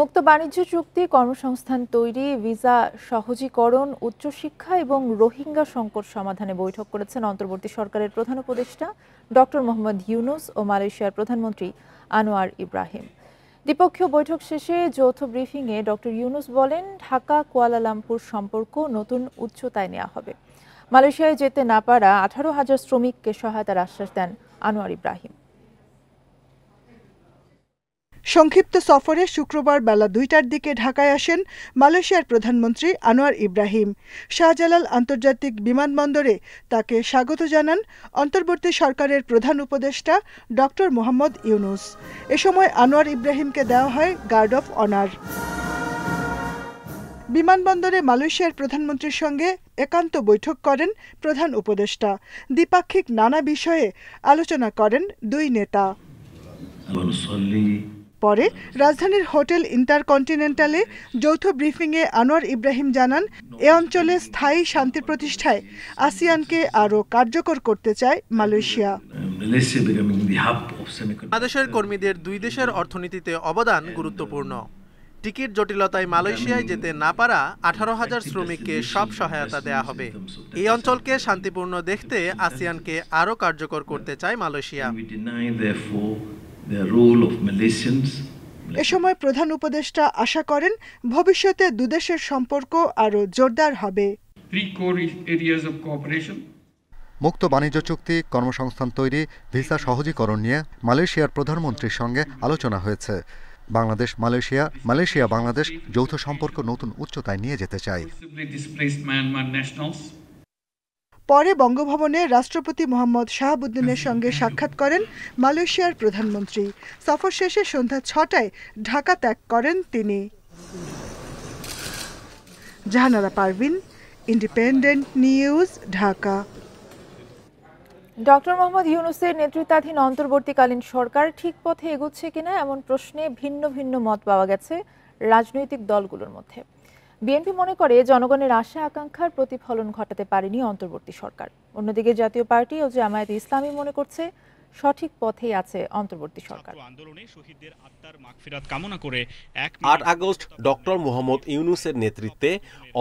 মুক্ত বাণিজ্য চুক্তি, কর্মসংস্থান তৈরি, ভিসা সহজীকরণ, উচ্চশিক্ষা এবং রোহিঙ্গা সংকট সমাধানে বৈঠক করেছেন অন্তর্বর্তী সরকারের প্রধান উপদেষ্টা ডক্টর মোহাম্মদ ইউনূস ও মালয়েশিয়ার প্রধানমন্ত্রী আনোয়ার ইব্রাহিম। দ্বিপক্ষীয় বৈঠক শেষে যৌথ ব্রিফিংয়ে ডক্টর ইউনূস বলেন, ঢাকা কুয়ালালামপুর সম্পর্ক নতুন উচ্চতায় নেওয়া হবে। মালয়েশিয়ায় যেতে না পারা 18,000 শ্রমিককে সহায়তার আশ্বাস দেন আনোয়ার ইব্রাহিম। সংক্ষিপ্ত সফরে শুক্রবার বেলা 2টার দিকে ঢাকায় আসেন মালয়েশিয়ার প্রধানমন্ত্রী আনোয়ার ইব্রাহিম। শাহজালাল আন্তর্জাতিক বিমানবন্দরে তাকে স্বাগত জানান অন্তর্বর্তী সরকারের প্রধান উপদেষ্টা ডক্টর মোহাম্মদ ইউনূস। এ সময় আনোয়ার ইব্রাহিমকে দেওয়া হয় গার্ড অফ অনার। বিমানবন্দরে মালয়েশিয়ার প্রধানমন্ত্রীর সঙ্গে একান্ত বৈঠক করেন প্রধান উপদেষ্টা। দ্বিপাক্ষিক নানা বিষয়ে আলোচনা করেন দুই নেতা। পরে রাজধানীর হোটেল ইন্টারকন্টিনেন্টালে যৌথ ব্রিফিংয়ে আনোয়ার ইব্রাহিম জানান, এ অঞ্চলে স্থায়ী শান্তি প্রতিষ্ঠায় আসিয়ানকে আরও কার্যকর করতে চায় মালয়েশিয়া। বাংলাদেশের কর্মীদের দুই দেশের অর্থনীতিতে অবদান গুরুত্বপূর্ণ। টিকিট জটিলতায় মালয়েশিয়ায় যেতে না পারা 18,000 শ্রমিককে সব সহায়তা দেয়া হবে। এই অঞ্চলকে শান্তিপূর্ণ দেখতে আসিয়ানকে আরও কার্যকর করতে চায় মালয়েশিয়া। এ সময় প্রধান উপদেষ্টা আশা করেন ভবিষ্যতে দুদেশের সম্পর্ক আরও জোরদার হবে। মুক্ত বাণিজ্য চুক্তি, কর্মসংস্থান তৈরি, ভিসা সহজীকরণ নিয়ে মালয়েশিয়ার প্রধানমন্ত্রীর সঙ্গে আলোচনা হয়েছে। বাংলাদেশ মালয়েশিয়া বাংলাদেশ যৌথ সম্পর্ক নতুন উচ্চতায় নিয়ে যেতে চায়। পরে বঙ্গভবনে রাষ্ট্রপতি মোহাম্মদ শাহাবুদ্দিনের সঙ্গে সাক্ষাৎ করেন মালয়েশিয়ার প্রধানমন্ত্রী। সফর শেষে সন্ধ্যা 6টায় ঢাকা ত্যাগ করেন তিনি। Jahanara Parvin, Independent News, Dhaka. Doctor Mohammad ইউনূসের নেতৃত্বাধীন অন্তর্বর্তীকালীন সরকার ঠিক পথে এগোচ্ছে কিনা এমন প্রশ্নে ভিন্ন ভিন্ন মত পাওয়া গেছে রাজনৈতিক দলগুলোর মধ্যে। বিএনপি মনে করে জনগণের আশা আকাঙ্ক্ষার প্রতিফলন ঘটাতে পারেনি অন্তর্বর্তী সরকার। অন্যদিকে জাতীয় পার্টি ও জামায়াতে ইসলামী মনে করছে সঠিক পথেই আছে অন্তর্বর্তী সরকার। 8 আগস্ট ডক্টর মোহাম্মদ ইউনূসের নেতৃত্বে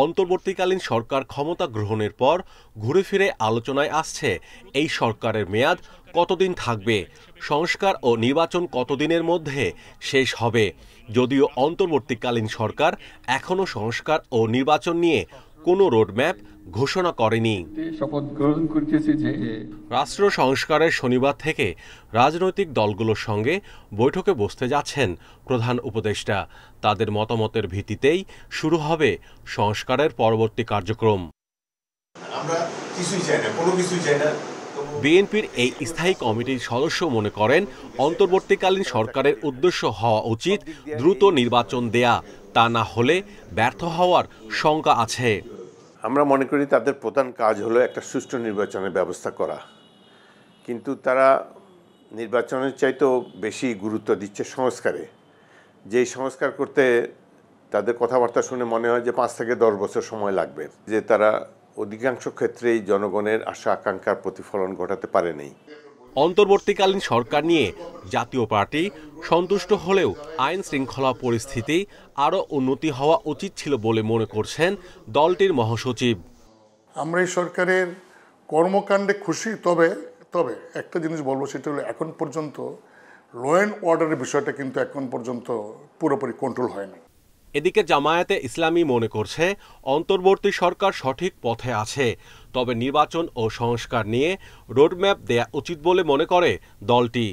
অন্তর্বর্তীকালীন সরকার ক্ষমতা গ্রহণের পর ঘুরে ফিরে আলোচনায় আসছে এই সরকারের মেয়াদ কতদিন থাকবে, সংস্কার ও নির্বাচন কতদিনের মধ্যে শেষ হবে। যদিও অন্তর্বর্তীকালীন সরকার এখনো সংস্কার ও নির্বাচন নিয়ে কোনো রোডম্যাপ ঘোষণা করেনি। রাষ্ট্র সংস্কারের শনিবার থেকে রাজনৈতিক দলগুলোর সঙ্গে বৈঠকে বসতে যাচ্ছেন প্রধান উপদেষ্টা। তাদের মতামতের ভিত্তিতেই শুরু হবে সংস্কারের পরবর্তী কার্যক্রম। বিএনপির এই স্থায়ী কমিটির সদস্য মনে করেন, অন্তর্বর্তীকালীন সরকারের উদ্দেশ্য হওয়া উচিত দ্রুত নির্বাচন দেয়া, তা না হলে ব্যর্থ হওয়ার শঙ্কা আছে। আমরা মনে করি তাদের প্রধান কাজ হলো একটা সুষ্ঠু নির্বাচনের ব্যবস্থা করা, কিন্তু তারা নির্বাচনের চাইতেও বেশি গুরুত্ব দিচ্ছে সংস্কারে। যেই সংস্কার করতে তাদের কথাবার্তা শুনে মনে হয় যে 5 থেকে 10 বছর সময় লাগবে, যে তারা অধিকাংশ ক্ষেত্রেই জনগণের আশা আকাঙ্ক্ষার প্রতিফলন ঘটাতে পারেনি। অন্তর্বর্তীকালীন সরকার নিয়ে জাতীয় পার্টি সন্তুষ্ট হলেও আইন শৃঙ্খলা পরিস্থিতি আরও উন্নতি হওয়া উচিত ছিল বলে মনে করছেন দলটির মহাসচিব। আমরা এই সরকারের কর্মকাণ্ডে খুশি, তবে একটা জিনিস বলবো, সেটা হলো এখন পর্যন্ত ল অ্যান্ড অর্ডারের বিষয়টা কিন্তু এখন পর্যন্ত পুরোপুরি কন্ট্রোল হয়নি। এদিকে জামায়াতে ইসলামী মনে করছে অন্তর্বর্তী সরকার সঠিক পথে আছে, তবে নির্বাচন ও সংস্কার নিয়ে রোডম্যাপ দেয়া উচিত বলে মনে করে দলটি।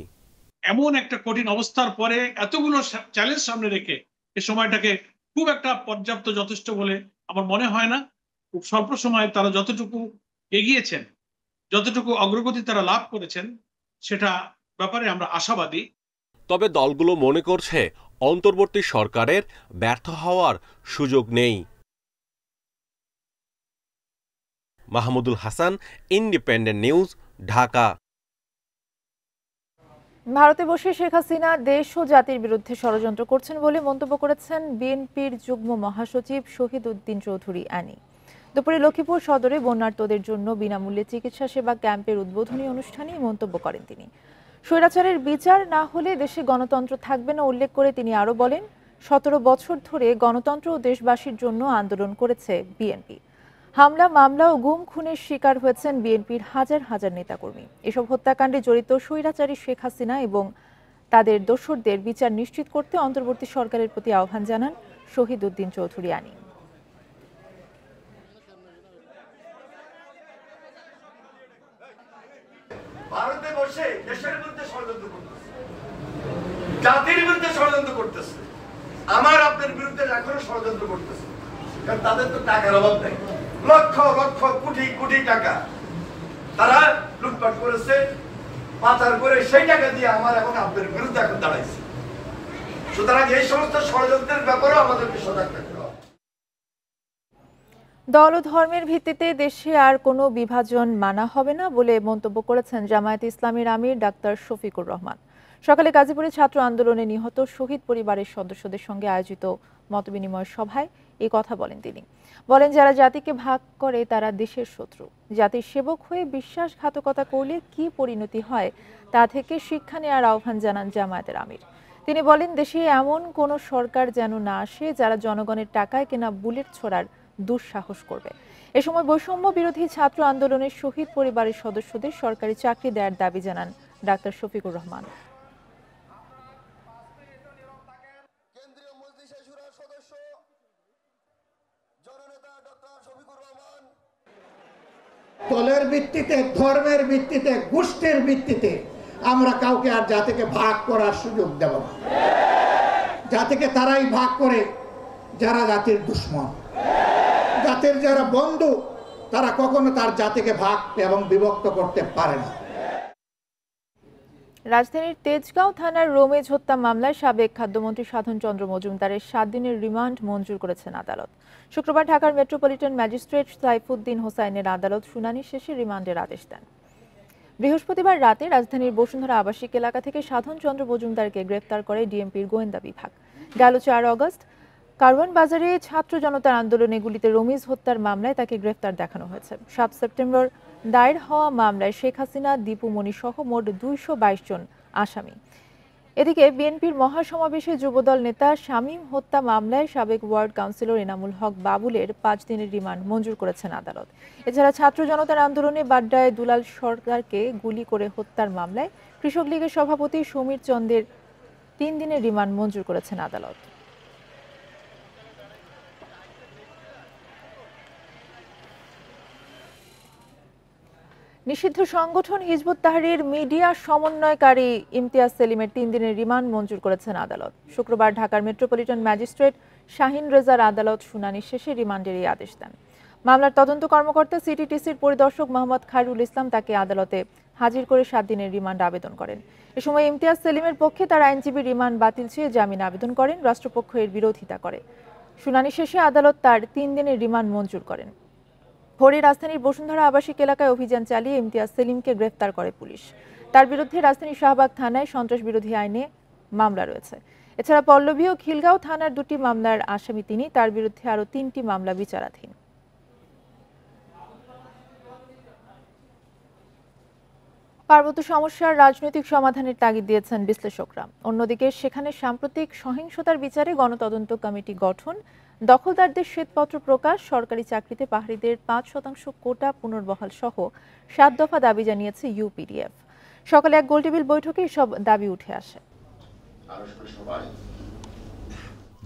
এমন একটা কঠিন অবস্থার পরে এতগুলো চ্যালেঞ্জ সামনে রেখে এই সময়টাকে খুব একটা পর্যাপ্ত যথেষ্ট বলে আমার মনে হয় না। খুব স্বল্প সময়ে তারা যতটুকু এগিয়েছেন, যতটুকু অগ্রগতি তারা লাভ করেছেন, সেটা ব্যাপারে আমরা আশাবাদী। তবে দলগুলো মনে করছে অন্তর্বর্তী সরকারের ব্যর্থ হওয়ার সুযোগ নেই। Mahmudul Hasan, independent News, Dhaka. ভারতে বসে শেখ হাসিনা দেশ ও জাতির বিরুদ্ধে ষড়যন্ত্র করছেন বলে মন্তব্য করেছেন বিএনপির যুগ্ম মহাসচিব শহীদ উদ্দিন চৌধুরী অ্যানি। দুপুরে লক্ষ্মীপুর সদরে বন্যার্তদের জন্য বিনামূল্যে চিকিৎসা সেবা ক্যাম্পের উদ্বোধনী অনুষ্ঠানে মন্তব্য করেন তিনি। স্বৈরাচারের বিচার না হলে দেশে গণতন্ত্র থাকবে না উল্লেখ করে তিনি আরও বলেন, 17 বছর ধরে গণতন্ত্র ও দেশবাসীর জন্য আন্দোলন করেছে বিএনপি। হামলা, মামলা ও গুম খুনের শিকার হয়েছেন বিএনপির হাজার হাজার নেতাকর্মী। এসব হত্যাকাণ্ডে জড়িত স্বৈরাচারী শেখ হাসিনা এবং তাদের দোসরদের বিচার নিশ্চিত করতে অন্তর্বর্তী সরকারের প্রতি আহ্বান জানান শহীদ উদ্দিন চৌধুরী আনি। ভারতে বসে দেশের বিরুদ্ধে ষড়যন্ত্র করতেছে, জাতির বিরুদ্ধে ষড়যন্ত্র করতেছে, আমার আপনার বিরুদ্ধে এখনো ষড়যন্ত্র করতেছে। কারণ তাদের তো টাকার অভাব নেই, লক্ষ লক্ষ কোটি কোটি টাকা তারা লুটপাট করেছে, পাচার করে সেই টাকা দিয়ে আমার এখন আপনার বিরুদ্ধে এখন দাঁড়াইছে। সুতরাং এই সমস্ত ষড়যন্ত্রের ব্যাপারেও আমাদেরকে সজাগ থাকতে হবে। দল ও ধর্মের ভিত্তিতে দেশে আর কোনো বিভাজন মানা হবে না বলে মন্তব্য করেছেন জামায়াতে ইসলামীর আমির ডাক্তার শফিকুর রহমান। সকালে গাজীপুরে ছাত্র আন্দোলনে নিহত শহীদ পরিবারের সদস্যদের সঙ্গে আয়োজিত মতবিনিময় সভায় এই কথা বলেন তিনি। বলেন, যারা জাতিকে ভাগ করে তারা দেশের শত্রু। জাতির সেবক হয়ে বিশ্বাসঘাতকতা করলে কি পরিণতি হয় তা থেকে শিক্ষা নেওয়ার আহ্বান জানান জামায়াতের আমির। তিনি বলেন, দেশে এমন কোনো সরকার যেন না আসে যারা জনগণের টাকায় কেনা বুলেট ছোড়ার দুঃসাহস করবে। এ সময় বৈষম্য বিরোধী ছাত্র আন্দোলনের শহীদ পরিবারের সদস্যদের সরকারি চাকরি দেওয়ার দাবি জানান ডাক্তার শফিকুর রহমান। দলের ভিত্তিতে, ধর্মের ভিত্তিতে, গোষ্ঠীর ভিত্তিতে আমরা কাউকে আর জাতিকে ভাগ করার সুযোগ দেব না। জাতিকে তারাই ভাগ করে যারা জাতির দুশ্মন। জাতির যারা বন্ধু তারা কখনো তার জাতিকে ভাগ এবং বিভক্ত করতে পারে না। রাজধানীর তেজগাঁও থানার রমেজ হত্যা মামলায় সাবেক খাদ্যমন্ত্রী সাধন চন্দ্র মজুমদারের 7 দিনের রিমান্ড মঞ্জুর করেছেন আদালত। শুক্রবার ঢাকার মেট্রোপলিটন ম্যাজিস্ট্রেট সাইফুদ্দিন হোসাইনের আদালত শুনানি শেষে রিমান্ডের আদেশ দেন। বৃহস্পতিবার রাতে রাজধানীর বসুন্ধরা আবাসিক এলাকা থেকে সাধন চন্দ্র মজুমদারকে গ্রেফতার করে ডিএমপির গোয়েন্দা বিভাগ। গেল 4 আগস্ট কারওয়ান বাজারে ছাত্র জনতার আন্দোলনে গুলিতে রমিজ হত্যার মামলায় তাকে গ্রেফতার দেখানো হয়েছে। 7 সেপ্টেম্বর দায়ের হওয়া মামলায় শেখ হাসিনা, দীপু মনি সহ মোট 222 জন আসামি। এদিকে বিএনপির মহাসমাবেশে যুবদল নেতা শামীম হত্যা মামলায় সাবেক ওয়ার্ড কাউন্সিলর এনামুল হক বাবুলের 5 দিনের রিমান্ড মঞ্জুর করেছেন আদালত। এছাড়া ছাত্র জনতার আন্দোলনে বাড্ডায় দুলাল সরকারকে গুলি করে হত্যার মামলায় কৃষক লীগের সভাপতি সমীর চন্দের 3 দিনের রিমান্ড মঞ্জুর করেছেন আদালত। নিষিদ্ধ সংগঠন হিজবুত তাহরীর মিডিয়া সমন্বয়কারী ইমতিয়াজ সেলিমের 3 দিনের রিমান্ড মঞ্জুর করেছেন আদালত। শুক্রবার ঢাকার মেট্রোপলিটন ম্যাজিস্ট্রেট শাহিন রেজার আদালত শুনানি শেষে রিমান্ডের এই আদেশ দেন। মামলার তদন্ত কর্মকর্তা সিটিটিসির পরিদর্শক মোহাম্মদ খায়রুল ইসলাম তাকে আদালতে হাজির করে 7 দিনের রিমান্ড আবেদন করেন। এ সময় ইমতিয়াজ সেলিমের পক্ষে তার আইনজীবী রিমান্ড বাতিল চেয়ে জামিন আবেদন করেন। রাষ্ট্রপক্ষ এর বিরোধিতা করে। শুনানি শেষে আদালত তার 3 দিনের রিমান্ড মঞ্জুর করেন। ভোরে রাজধানীর বসুন্ধরা আবাসিক এলাকায় অভিযান চালিয়ে ইমতিয়াজ সেলিমকে গ্রেফতার করে পুলিশ। তার বিরুদ্ধে রাজধানীর শাহবাগ থানায় সন্ত্রাস বিরোধী আইনে মামলা রয়েছে। এছাড়া পল্লবী ও খিলগাঁও থানার 2টি মামলার আসামি তিনি। তার বিরুদ্ধে আরও 3টি মামলা বিচারাধীন। পার্বত্য সমস্যার রাজনৈতিক সমাধানের তাগিদ দিয়েছেন বিশ্লেষকরা। অন্যদিকে সেখানে সাম্প্রতিক সহিংসতার বিচারে গণতদন্ত কমিটি গঠন, দখলদারদের শ্বেতপত্র প্রকাশ, সরকারি চাকরিতে পাহাড়িদের 5% কোটা পুনর্বহাল সহ 7 দফা দাবি জানিয়েছে ইউপিডিএফ। সকালে এক গোলটেবিল বৈঠকে এসব দাবি উঠে আসে।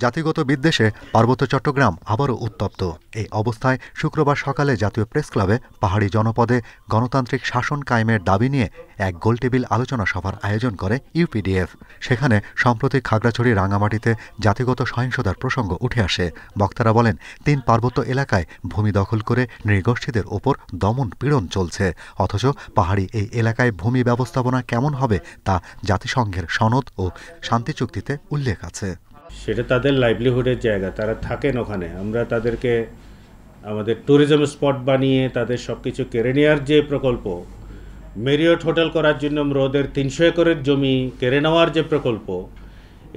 জাতিগত বিদ্বেষে পার্বত্য চট্টগ্রাম আবারও উত্তপ্ত। এই অবস্থায় শুক্রবার সকালে জাতীয় প্রেস ক্লাবে পাহাড়ি জনপদে গণতান্ত্রিক শাসন কায়েমের দাবি নিয়ে এক গোলটেবিল আলোচনা সভার আয়োজন করে ইউপিডিএফ। সেখানে সম্প্রতি খাগড়াছড়ি, রাঙামাটিতে জাতিগত সহিংসতার প্রসঙ্গ উঠে আসে। বক্তারা বলেন, 3 পার্বত্য এলাকায় ভূমি দখল করে নৃগোষ্ঠীদের ওপর দমন পীড়ন চলছে, অথচ পাহাড়ি এই এলাকায় ভূমি ব্যবস্থাপনা কেমন হবে তা জাতিসংঘের সনদ ও শান্তি চুক্তিতে উল্লেখ আছে। সেটা তাদের লাইভলিহুডের জায়গা, তারা থাকেন ওখানে। আমরা তাদেরকে আমাদের ট্যুরিজম স্পট বানিয়ে তাদের সব কিছু কেড়ে নেওয়ার যে প্রকল্প, মেরিয়ট হোটেল করার জন্য আমরা ওদের 300 একরের জমি কেড়ে নেওয়ার যে প্রকল্প,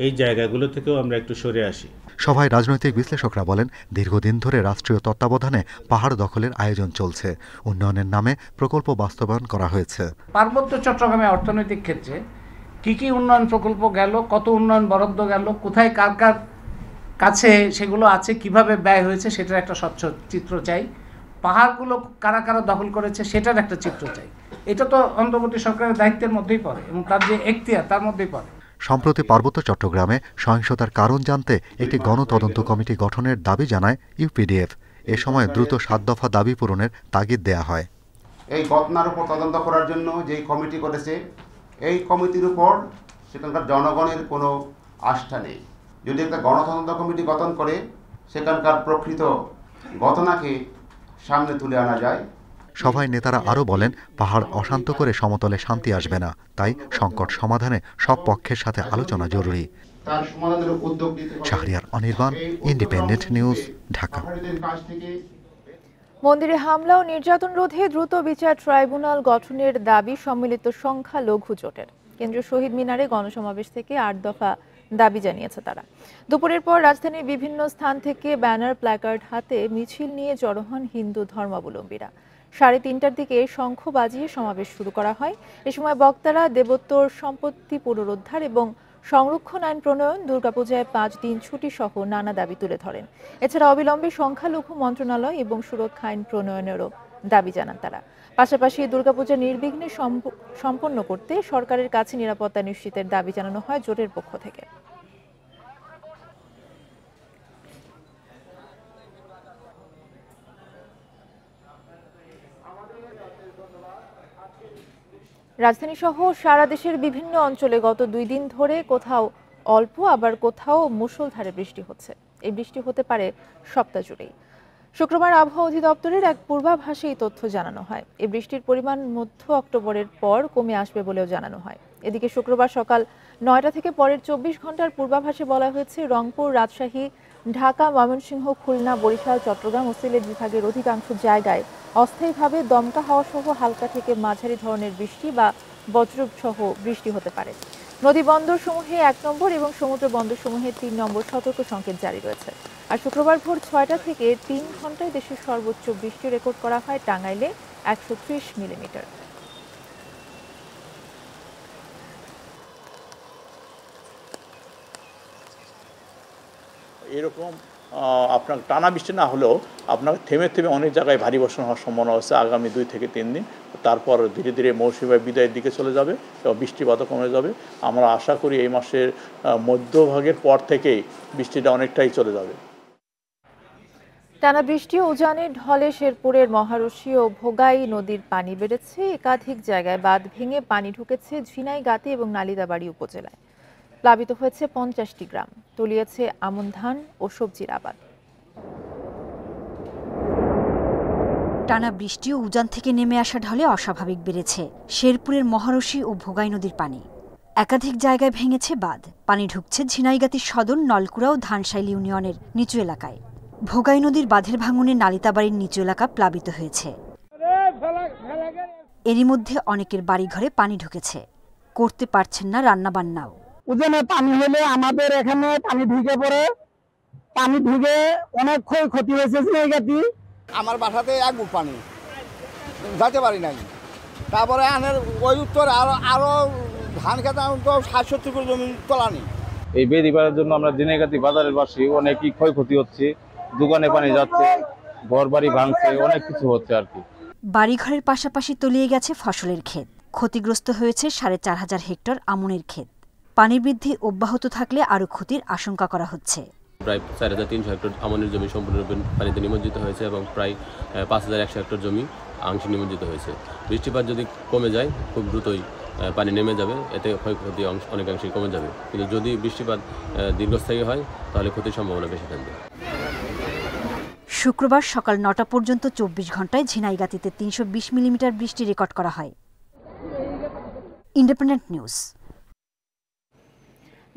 এই জায়গাগুলো থেকেও আমরা একটু সরে আসি। সভায় রাজনৈতিক বিশ্লেষকরা বলেন, দীর্ঘদিন ধরে রাষ্ট্রীয় তত্ত্বাবধানে পাহাড় দখলের আয়োজন চলছে। উন্নয়নের নামে প্রকল্প বাস্তবায়ন করা হয়েছে। পার্বত্য চট্টগ্রামে অর্থনৈতিক ক্ষেত্রে কি কি উন্নয়ন প্রকল্প গেল, কত উন্নয়ন বরাদ্দ গেল, কোথায় কার কার কাছে সেগুলো আছে, কিভাবে ব্যয় হয়েছে সেটার একটা স্বচ্ছ চিত্র চাই। পাহাড়গুলো কারা কারা দখল করেছে সেটার একটা চিত্র চাই। এটা তো অন্তর্বর্তী সরকারের দায়িত্বের মধ্যেই পড়ে এবং তার যে এখতিয়ার তার মধ্যেই পড়ে। সম্প্রতি পার্বত্য চট্টগ্রামে সহিংসতার কারণ জানতে একটি গণতদন্ত কমিটি গঠনের দাবি জানায় ইউপিডিএফ। এ সময় দ্রুত 7 দফা দাবি পূরণের তাগিদ দেয়া হয়। এই ঘটনার উপর তদন্ত করার জন্য যেই কমিটি করেছে, এই কমিটির উপর সেখানকার জনগণের কোনো আস্থা নেই। যদি একটা গণতদন্ত কমিটি গঠন করে সেখানকার প্রকৃত ঘটনাকে সামনে তুলে আনা যায়। সভায় নেতারা আরও বলেন, পাহাড় অশান্ত করে সমতলে শান্তি আসবে না, তাই সংকট সমাধানে সব পক্ষের সাথে আলোচনা জরুরি। Shahriar Anirban, independent News, Dhaka. মন্দিরে হামলা ও নির্যাতন রোধে দ্রুত বিচার ট্রাইব্যুনাল গঠনের দাবি সম্মিলিত সংখ্যালঘু জোটের। কেন্দ্রীয় শহীদ মিনারে গণসমাবেশ থেকে 8 দফা দাবি জানিয়েছে তারা। দুপুরের পর রাজধানীর বিভিন্ন স্থান থেকে ব্যানার, প্ল্যাকার্ড হাতে মিছিল নিয়ে জড়ো হন হিন্দু ধর্মাবলম্বীরা। 3:30টার দিকে শঙ্খ বাজিয়ে সমাবেশ শুরু করা হয়। এ সময় বক্তারা দেবোত্তর সম্পত্তি পুনরুদ্ধার এবং সংরক্ষণ আইন প্রণয়ন, দুর্গাপূজায় 5 দিন ছুটি সহ নানা দাবি তুলে ধরেন। এছাড়া অবিলম্বে সংখ্যালঘু মন্ত্রণালয় এবং সুরক্ষা আইন প্রণয়নেরও দাবি জানান তারা। পাশাপাশি দুর্গাপূজা নির্বিঘ্নে সম্পন্ন করতে সরকারের কাছে নিরাপত্তা নিশ্চিতের দাবি জানানো হয় জোটের পক্ষ থেকে। রাজধানী সহ সারা দেশের বিভিন্ন অঞ্চলে গত 2 দিন ধরে কোথাও অল্প আবার কোথাও মুষলধারে বৃষ্টি হচ্ছে। এই বৃষ্টি হতে পারে সপ্তাহ জুড়েই। শুক্রবার আবহাওয়া অধিদপ্তরের এক পূর্বাভাসে এই তথ্য জানানো হয়। এই বৃষ্টির পরিমাণ মধ্য অক্টোবরের পর কমে আসবে বলেও জানানো হয়। এদিকে শুক্রবার সকাল 9টা থেকে পরের 24 ঘন্টার পূর্বাভাসে বলা হয়েছে, রংপুর, রাজশাহী, ঢাকা, ময়মনসিংহ, খুলনা, বরিশাল, চট্টগ্রাম ও সিলেট বিভাগের অধিকাংশ জায়গায় অস্থায়ীভাবে দমকা হাওয়া সহ হালকা থেকে মাঝারি ধরনের বৃষ্টি বা বজ্রসহ বৃষ্টি হতে পারে। নদী বন্দর সমূহে 1 নম্বর এবং সমুদ্র বন্দর সমূহে 3 নম্বর সতর্ক সংকেত জারি রয়েছে। আর শুক্রবার ভোর 6টা থেকে 3 ঘন্টায় দেশের সর্বোচ্চ বৃষ্টি রেকর্ড করা হয় টাঙ্গাইলে 130 মিলিমিটার। এরকম আপনার টানা বৃষ্টি না হলেও আপনার থেমে থেমে অনেক জায়গায় ভারী বর্ষণ হওয়ার সম্ভাবনা আছে আগামী 2 থেকে 3 দিন। তারপর ধীরে ধীরে মৌসুমী বিদায়ের দিকে চলে যাবে এবং বৃষ্টিপাতও কমে যাবে। আমরা আশা করি এই মাসের মধ্যভাগের পর থেকেই বৃষ্টিটা অনেকটাই চলে যাবে। টানা বৃষ্টি ও উজানের ঢলে শেরপুরের মহারশী ও ভোগাই নদীর পানি বেড়েছে। একাধিক জায়গায় বাঁধ ভেঙে পানি ঢুকেছে ঝিনাইগাতি এবং নালিতাবাড়ী উপজেলায়। প্লাবিত হয়েছে 50টি গ্রাম, তলিয়েছে আমন ধান ও সবজির আবাদ। টানা বৃষ্টি ও উজান থেকে নেমে আসা ঢলে অস্বাভাবিক বেড়েছে শেরপুরের মহারশী ও ভোগাই নদীর পানি। একাধিক জায়গায় ভেঙেছে বাঁধ, পানি ঢুকছে ঝিনাইগাতি সদর, নলকুড়া ও ধানশাইল ইউনিয়নের নিচু এলাকায়। ভোগাই নদীর বাঁধের ভাঙনে নালিতাবাড়ির নিচু এলাকা প্লাবিত হয়েছে। এরই মধ্যে অনেকের বাড়িঘরে পানি ঢুকেছে, করতে পারছেন না রান্নাবান্নাও। উজানে পানি হলে আমাদের এখানে পানি ঢুকে পড়ে, পানি ঢুকে অনেক ক্ষয়ক্ষতি হয়েছে। ঝিনাইগাতি আমার বাসাতে 1 বুক পানি, যাইতে পারি নাই। তারপরে আনের ওই উত্তর আরো ধান খেতে 60-70 করে জমি তোলানি। এই বেদি বাড়ার জন্য আমরা ঝিনাইগাতি বাজারের বাসী অনেকই ক্ষয়ক্ষতি হচ্ছে, দোকানে পানি যাচ্ছে, ঘর বাড়ি ভাঙছে, অনেক কিছু হচ্ছে আর কি। বাড়িঘরের পাশাপাশি তলিয়ে গেছে ফসলের ক্ষেত, ক্ষতিগ্রস্ত হয়েছে 4500 হেক্টর আমনের ক্ষেত। পানি বৃদ্ধি অব্যাহত থাকলে আরও ক্ষতির আশঙ্কা করা হচ্ছে। প্রায় 4300 হেক্টর আমনের জমি সম্পূর্ণরূপে পানিতে নিমজ্জিত হয়েছে এবং প্রায় 5100 হেক্টর জমি আংশিক নিমজ্জিত হয়েছে। বৃষ্টিপাত যদি কমে যায় খুব দ্রুতই পানি নেমে যাবে, এতে ক্ষয়ক্ষতি অনেকাংশেই কমে যাবে। কিন্তু যদি বৃষ্টিপাত দীর্ঘস্থায়ী হয় তাহলে ক্ষতির সম্ভাবনা বেশি থাকবে। শুক্রবার সকাল 9টা পর্যন্ত 24 ঘন্টায় ঝিনাইগাতিতে 320 মিলিমিটার বৃষ্টি রেকর্ড করা হয়। Independent news.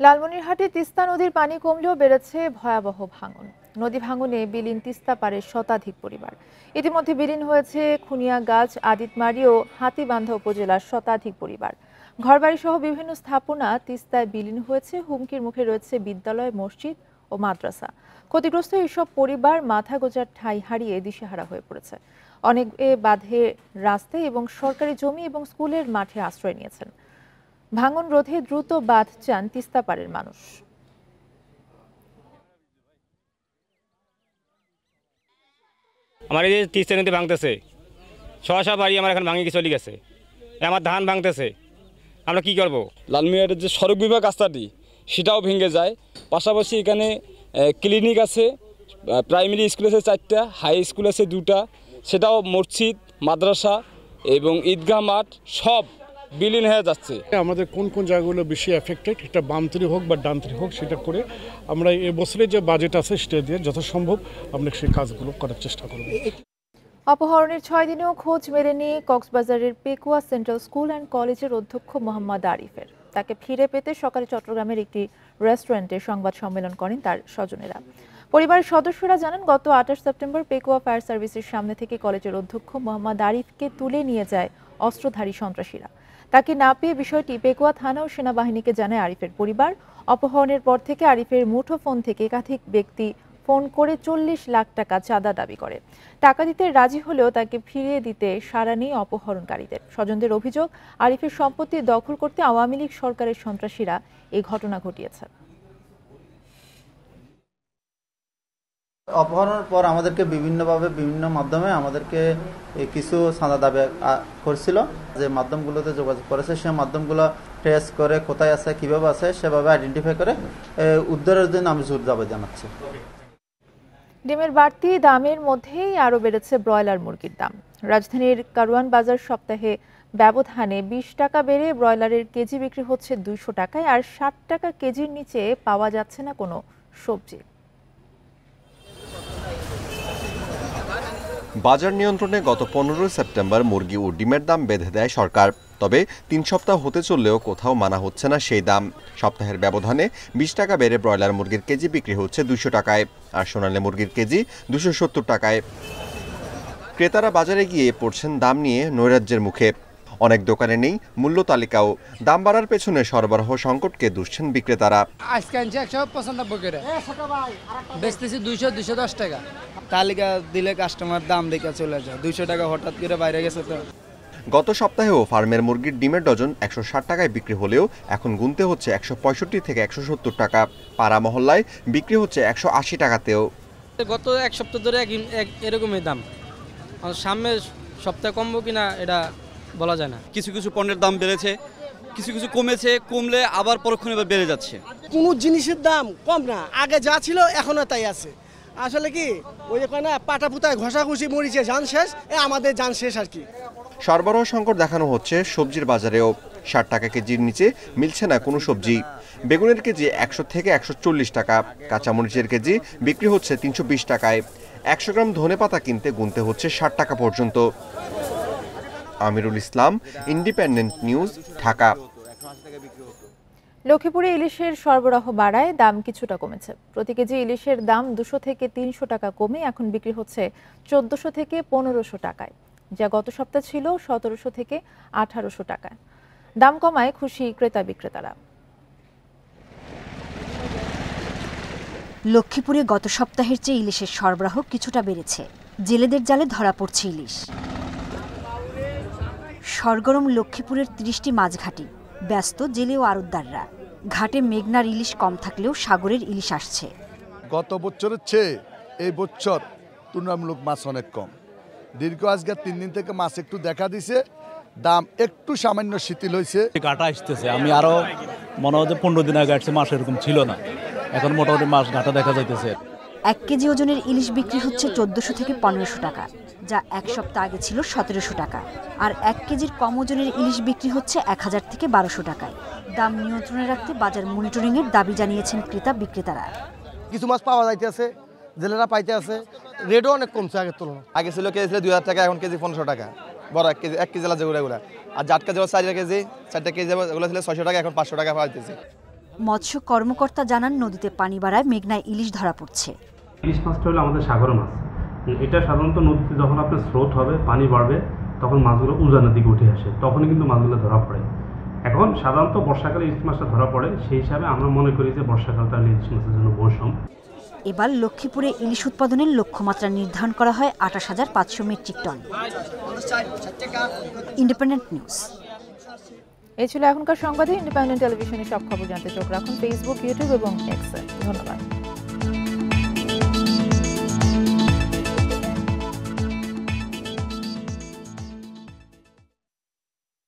লালমনিরহাটে তিস্তা নদীর পানি কমলেও বেড়েছে ভয়াবহ ভাঙন। নদী ভাঙনে বিলীন তিস্তা পাড়ের শতাধিক পরিবার। ইতিমধ্যে বিলীন হয়েছে খুনিয়াগাছ, আদিতমারি ও হাতীবান্ধা উপজেলার শতাধিক পরিবার। ঘরবাড়ি সহ বিভিন্ন স্থাপনা তিস্তায় বিলীন হয়েছে। হুমকির মুখে রয়েছে বিদ্যালয়, মসজিদ ও মাদ্রাসা। ক্ষতিগ্রস্ত এইসব পরিবার মাথা গোঁজার ঠাঁই হারিয়ে দিশেহারা হয়ে পড়েছে। অনেকে বাঁধে, রাস্তায় এবং সরকারি জমি এবং স্কুলের মাঠে আশ্রয় নিয়েছেন। ভাঙন রোধে দ্রুত বাঁধ চান তিস্তা পাড়ের মানুষ। আমার এই যে 30 নদী ভাঙতেছে, সব বাড়ি আমার এখন ভাঙে চলে গেছে, আমার ধান ভাঙতেছে, আমরা কি করব? লালমিয়ারের যে সড়ক বিভাগ রাস্তাটি সেটাও ভেঙে যায়। পাশাপাশি এখানে ক্লিনিক আছে, প্রাইমারি স্কুল আছে 4টা, হাই স্কুল আছে 2টা, সেটাও মসজিদ, মাদ্রাসা এবং ঈদগাহ মাঠ সব বিলীন হয়ে যাচ্ছে। আমাদের কোন কোন জায়গাগুলো বেশি এফেক্টেড, এটা বামতরি হোক বা ডানতরি হোক, সেটা করে আমরা এবছরে যে বাজেট আছে সেটা দিয়ে যথাসম্ভব আমরা সেই কাজগুলো করার চেষ্টা করব। অপহরণের 6 দিনেও খোঁজ মেলেনি কক্সবাজারের পেকুয়া সেন্ট্রাল স্কুল অ্যান্ড কলেজের অধ্যক্ষ মোহাম্মদ আরিফের। তাকে ফিরে পেতে সকালে চট্টগ্রামের একটি রেস্টুরেন্টে সংবাদ সম্মেলন করেন তার স্বজনেরা। পরিবারের সদস্যরা জানান, গত 28 সেপ্টেম্বর পেকুয়া ফায়ার সার্ভিসের সামনে থেকে কলেজের অধ্যক্ষ মোহাম্মদ আরিফকে তুলে নিয়ে যায় অস্ত্রধারী সন্ত্রাসীরা। তাকে না পেয়ে বিষয়টি পেকুয়া থানা ও সেনাবাহিনীকে জানায় আরিফের পরিবার। অপহরণের পর থেকে আরিফের মুঠোফোন থেকে একাধিক ব্যক্তি ফোন করে 40 লাখ টাকা চাঁদা দাবি করে। টাকা দিতে রাজি হলেও তাকে ফিরিয়ে দিতে সাড়া নেই অপহরণকারীদের। স্বজনদের অভিযোগ, আরিফের সম্পত্তি দখল করতে আওয়ামী লীগ সরকারের সন্ত্রাসীরা এই ঘটনা ঘটিয়েছে। অপহরণের পর আমাদেরকে বিভিন্নভাবে বিভিন্ন মাধ্যমে আমাদেরকে কিছু চাঁদা দাবি করছিল। যে মাধ্যমগুলোতে যোগাযোগ করেছে সে মাধ্যমগুলো ট্রেস করে কোথায় আছে, কিভাবে আছে, সেভাবে আইডেন্টিফাই করে উদ্ধারের জন্য আমি জোর দাবি জানাচ্ছি। ডিমের বাড়তি দামের মধ্যেই আরও বেড়েছে ব্রয়লার মুরগির দাম। রাজধানীর কারওয়ান বাজার সপ্তাহে ব্যবধানে 20 টাকা বেড়ে ব্রয়লারের কেজি বিক্রি হচ্ছে 200 টাকায়, আর 60 টাকা কেজির নিচে পাওয়া যাচ্ছে না কোনো সবজি। বাজার নিয়ন্ত্রণে গত 15 সেপ্টেম্বর মুরগি ও ডিমের দাম বেঁধে দেয় সরকার। তবে 3 সপ্তাহ হতে চললেও কোথাও মানা হচ্ছে না সেই দাম। সপ্তাহের ব্যবধানে 20 টাকা বেড়ে ব্রয়লার মুরগির কেজি বিক্রি হচ্ছে 200 টাকায়, আর সোনালী মুরগির কেজি 270 টাকায়। ক্রেতারা বাজারে গিয়ে পড়ছেন দাম নিয়ে নৈরাজ্যের মুখে। অনেক দোকানে নেই মূল্য তালিকাও। দাম বাড়ার পেছনে সরবরাহ সংকটকে দুষছেন বিক্রেতারা। আজকে আনছি 195 করে, বেচতেছি 200-210 টাকা। তালিকা দিলে কাস্টমার দাম দেখে চলে যায়, 200 টাকা হঠাৎ করে বাইরে গেছে। তো গত সপ্তাহেও ফার্মের মুরগির ডিমের ডজন 160 টাকায় বিক্রি হলেও এখন গুনতে হচ্ছে 165 থেকে 170 টাকা। পাড়া মহল্লায় বিক্রি হচ্ছে 180 টাকাতেও। গত এক সপ্তাহ ধরে এরকমই দাম, সামনে সপ্তাহে কমবো কিনা এটা বলা যায় না। কিছু কিছু পণ্যের দাম বেড়েছে, কিছু কিছু কমেছে, কমলে আবার পরক্ষণে বেড়ে যাচ্ছে। কোনো জিনিসের দাম কম না, আগে যা ছিল এখনো তাই আছে। আসলে কি ওই যে না পাটা পুতায় ঘষাঘষি মরিচে যান শেষ, আমাদের যান শেষ আর কি। সরবরাহ সংকট দেখানো হচ্ছে সবজির বাজারেও। 60 টাকা কেজির নিচে মিলছে না কোনো সবজি। বেগুনের কেজি 100 থেকে 140 টাকা, কাঁচামরিচের কেজি বিক্রি হচ্ছে 320 টাকায়। 100 গ্রাম ধনেপাতা কিনতে গুনতে হচ্ছে 60 টাকা পর্যন্ত। Amirul Islam, independent News, Dhaka. লক্ষ্মীপুরে ইলিশের সরবরাহ বাড়ায় দাম কিছুটা কমেছে। প্রতি কেজি ইলিশের দাম 200 থেকে 300 টাকা কমে এখন বিক্রি হচ্ছে 1400 থেকে 1500 টাকায়, যা গত সপ্তাহে ছিল 1700 থেকে 1800 টাকায়। দাম কমায় খুশি ক্রেতা বিক্রেতারা। লক্ষ্মীপুরে গত সপ্তাহের চেয়ে ইলিশের সরবরাহ কিছুটা বেড়েছে। জেলেদের জালে ধরা পড়ছে ইলিশ। সরগরম লক্ষ্মীপুরের 30টি মাছঘাটি, ব্যস্ত জেলে ও আড়তদাররা। ঘাটে মেঘনার ইলিশ কম থাকলেও সাগরের ইলিশ আসছে। গত বছরের চেয়ে এই বছর তুলনামূলক মাছ অনেক কম। দীর্ঘ আজকে 3 দিন থেকে মাছ একটু দেখা দিছে, দাম একটু সামান্য শিথিল হয়েছে। কাটা আসতেছে, আমি আরো মনে হয় 15 দিন আগে আসছে, মাছ এরকম ছিল না, এখন মোটামুটি মাছ ঘাটা দেখা যাইতেছে। 1 কেজি ওজনের ইলিশ বিক্রি হচ্ছে 1400 থেকে 1500 টাকা, যা এক সপ্তাহ আগে ছিল 1700 টাকা। আর 1 কেজির কম ওজনের ইলিশ বিক্রি হচ্ছে 1000 থেকে 1200 টাকায়। দাম নিয়ন্ত্রণে রাখতে বাজার মনিটরিং এর দাবি জানিয়েছেন ক্রেতা বিক্রেতারা। কিছু মাছ পাওয়া যাইতেছে, জেলেরা পাইতে আছে, রেটও অনেক কমছে আগের তুলনায়। আগে ছিল কেজি 2000 টাকা, এখন কেজি 1500 টাকা। বড় 1 কেজি লাজে গুড়া আর জাটকা যেমন 4 কেজি 4টা কেজি এগুলো ছিল 600 টাকা, এখন 500 টাকা পাওয়া যাচ্ছে। মৎস্য কর্মকর্তা জানান, নদীতে পানি বাড়ায় মেঘনায় ইলিশ ধরা পড়ছে। ইলিশ মাছটা হলো আমাদের সাগর মাছ। এটা সাধারণত নদীতে যখন আপনার স্রোত হবে, পানি বাড়বে, তখন মাছগুলো উজানের দিকে উঠে আসে, তখনই কিন্তু মাছগুলো ধরা পড়ে। এখন সাধারণত বর্ষাকালে ইলিশ মাছটা ধরা পড়ে, সেই হিসাবে আমরা মনে করি যে বর্ষাকালটা ইলিশ মাছের জন্য মৌসুম। এবার লক্ষ্মীপুরে ইলিশ উৎপাদনের লক্ষ্যমাত্রা নির্ধারণ করা হয় 28,500 মেট্রিক টন। Independent news. এই ছিল এখনকার সংবাদে। ইন্ডিপেন্ডেন্ট টেলিভিশনের সব খবর জানতে চোখ রাখুন ফেসবুক, ইউটিউব এবং এক্সে। ধন্যবাদ।